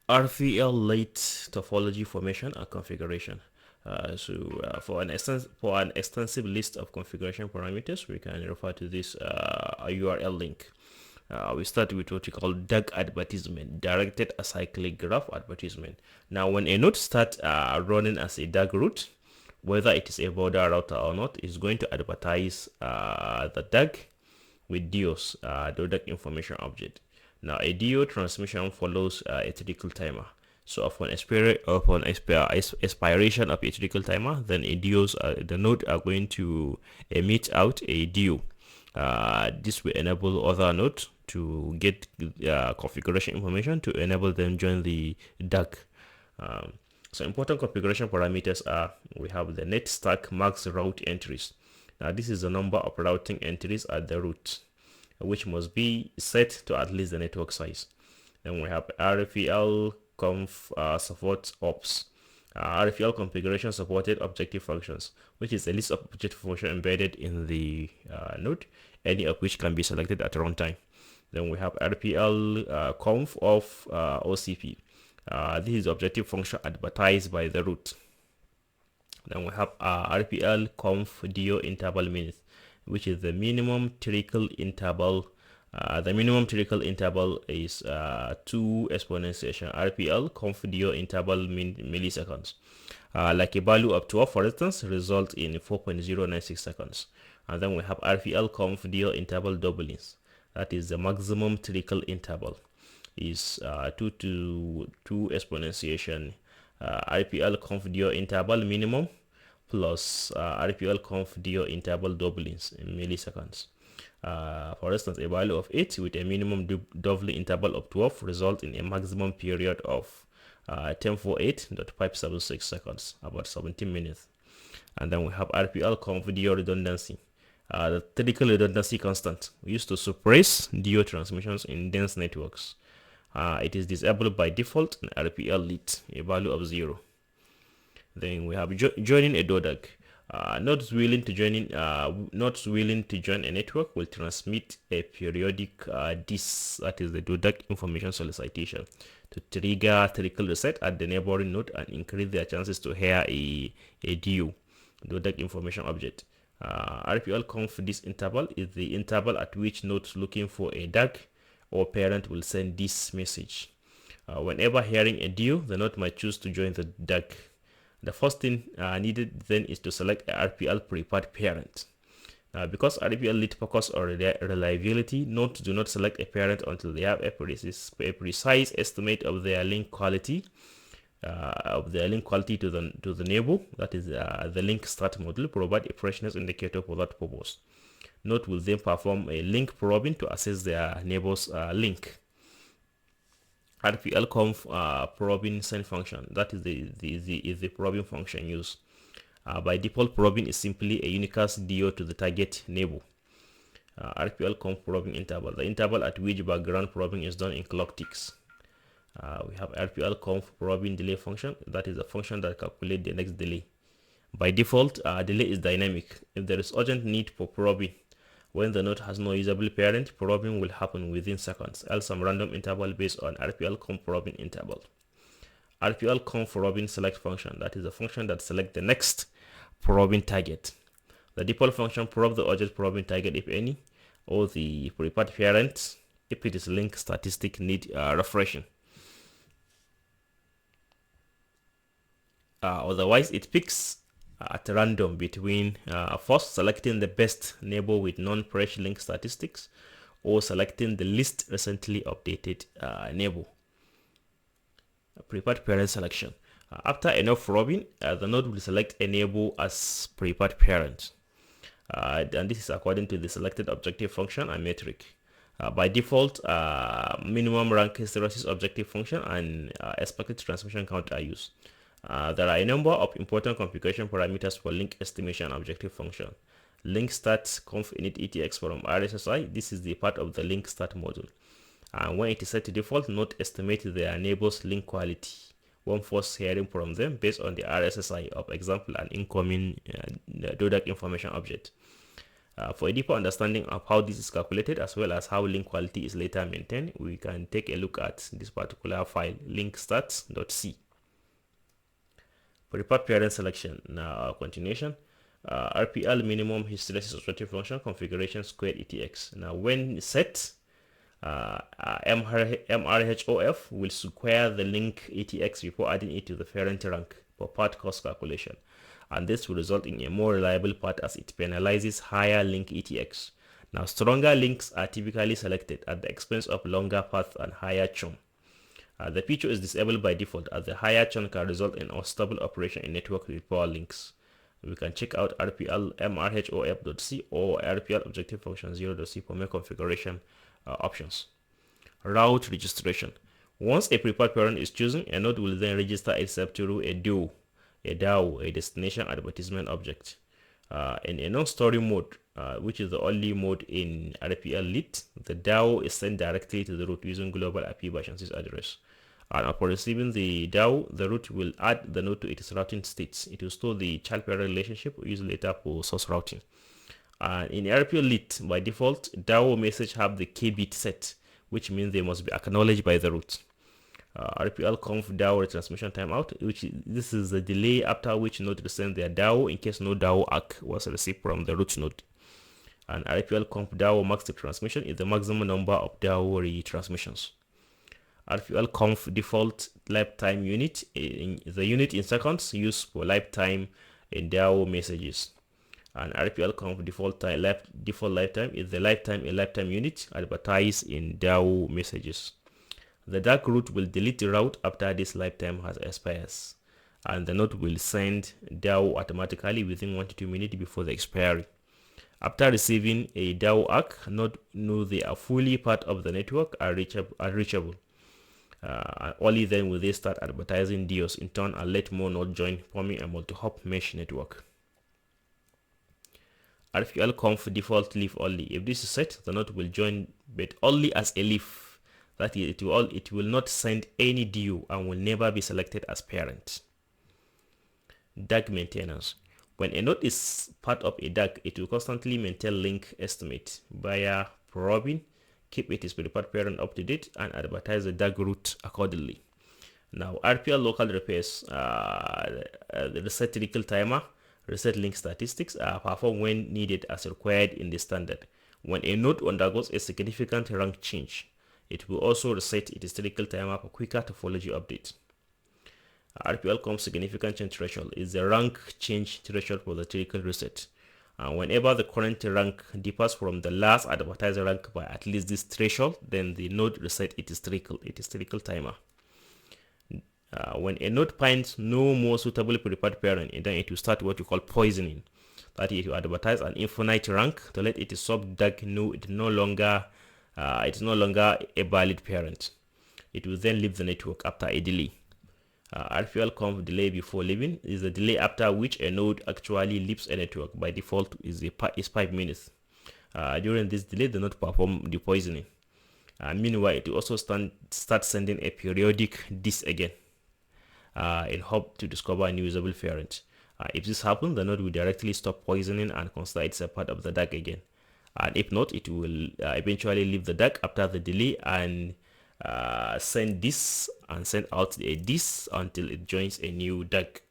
RPL late topology formation and configuration. For an extensive list of configuration parameters, we can refer to this URL link. We start with what we call DAG advertisement, directed acyclic graph advertisement. Now, when a node starts running as a DAG route, whether it is a border router or not, is going to advertise the DAG with DIOs, DODAG information object. Now, a DIO transmission follows a typical timer. So upon expiration of a typical timer, then a DIOs, the node are going to emit out a DIO. This will enable other nodes to get configuration information to enable them join the DAG. So important configuration parameters are, we have the net stack max route entries. Now this is the number of routing entries at the root, which must be set to at least the network size. Then we have RPL conf support ops. RPL configuration supported objective functions, which is a list of objective functions embedded in the node, any of which can be selected at runtime. Then we have RPL conf of OCP. This is the objective function advertised by the root. Then we have RPL conf dio interval minutes, which is the minimum trickle interval. The minimum trickle interval is 2 exponentiation RPL conf dio interval milliseconds. Like a value of 12, for instance, result in 4.096 seconds. And then we have RPL conf dio interval doublings. That is the maximum trickle interval is 2 to 2 exponentiation RPL conf dio interval minimum plus RPL conf dio interval doublings in milliseconds. For instance, a value of 8 with a minimum doubling interval of 12 result in a maximum period of 1048.576 seconds, about 17 minutes. And then we have RPL conf dio redundancy. The typical redundancy constant used to suppress DIO transmissions in dense networks. It is disabled by default in RPL lit, a value of 0. Then we have joining a DODAG. Nodes willing to join a network will transmit a periodic DIS, that is the DODAG information solicitation, to trigger trickle reset at the neighboring node and increase their chances to hear a DIO, DODAG information object. RPL conf this interval is the interval at which nodes looking for a DAG or parent will send this message. Whenever hearing a DIO, the node might choose to join the DAG. The first thing needed then is to select a RPL prepared parent. Because RPL lit focus on reliability, nodes do not select a parent until they have a precise estimate of their link quality. To the neighbor, that is the link start module, provide a freshness indicator for that purpose. Node will then perform a link probing to assess their neighbor's link. RPL conf probing send function, that is the probing function used. By default, probing is simply a unicast DIO to the target neighbor. RPL conf probing interval, the interval at which background probing is done in clock ticks. We have RPL conf probing delay function, that is a function that calculates the next delay. By default, delay is dynamic. If there is urgent need for probing, when the node has no usable parent, probing will happen within seconds, else some random interval based on RPL conf probing interval. RPL conf probing select function, that is a function that selects the next probing target. The default function probe the urgent probing target if any, or the prepared parent if it is link statistic need refreshing. Otherwise, it picks at random between first selecting the best neighbor with non-fresh link statistics or selecting the least recently updated neighbor. Prepared parent selection. After enough probing, the node will select a neighbor as prepared parent. And this is according to the selected objective function and metric. By default, minimum rank hysteresis objective function and expected transmission count are used. There are a number of important configuration parameters for link estimation objective function. Link start conf init etx from RSSI. This is the part of the link start module. And when it is set to default, node estimate their neighbor's link quality when first hearing from them based on the RSSI of example and incoming DODAG information object. For a deeper understanding of how this is calculated as well as how link quality is later maintained, we can take a look at this particular file, linkstats.c. Prepared parent selection. Now, continuation. RPL minimum hysteresis associative function configuration squared ETX. Now, when set, MRHOF will square the link ETX before adding it to the parent rank for part cost calculation, and this will result in a more reliable path as it penalizes higher link ETX. Now, stronger links are typically selected at the expense of longer paths and higher churn. The feature is disabled by default as the higher churn can result in unstable operation in network with poor links. We can check out RPL MRHOF.c or RPL objective function 0.c for more configuration options. Route registration. Once a prepared parent is chosen, a node will then register itself through a DAO, a destination advertisement object. In a non-story mode, which is the only mode in RPL lit, the DAO is sent directly to the root using global IP version 6 address. And upon receiving the DAO, the root will add the node to its routing states. It will store the child-parent relationship used later for source routing. In RPL lit, by default, DAO message have the K bit set, which means they must be acknowledged by the root. RPL conf DAO retransmission timeout, this is the delay after which node will send their DAO in case no DAO ACK was received from the root node. And RPL conf DAO max retransmission is the maximum number of DAO retransmissions. RPL conf default lifetime unit, the unit in seconds used for lifetime in DAO messages. And RPL conf default lifetime is the lifetime unit advertised in DAO messages. The dark root will delete the route after this lifetime has expired, and the node will send DAO automatically within 1 to 2 minutes before the expiry. After receiving a DAO ACK, node know they are fully part of the network are reachable. Only then will they start advertising DIOs in turn and let more nodes join, forming a multi-hop mesh network. RPL conf default leaf only. If this is set, the node will join, but only as a leaf. That is, it will not send any DIO and will never be selected as parent. DAG maintenance. When a node is part of a DAG, it will constantly maintain link estimate via probing, keep its prepared parent up to date, and advertise the DAG route accordingly. Now, RPL local repairs, the reset trickle timer, reset link statistics are performed when needed as required in the standard. When a node undergoes a significant rank change, it will also reset its trickle timer for quicker topology update. RPL conf significant change threshold is the rank change threshold for the trickle reset. Whenever the current rank differs from the last advertised rank by at least this threshold, then the node reset its trickle timer. When a node finds no more suitable prepared parent, then it will start what you call poisoning. That is, to advertise an infinite rank to let its sub-DAG know it's no longer a valid parent. It will then leave the network after a delay. RPL conf delay before leaving is the delay after which a node actually leaves a network. By default is 5 minutes. During this delay, the node perform the poisoning. Meanwhile, it will also start sending a periodic disk again in hope to discover a new usable parent. If this happens, the node will directly stop poisoning and consider itself part of the DAG again. And if not, it will eventually leave the DAG after the delay and send this and send out a disk until it joins a new DAG.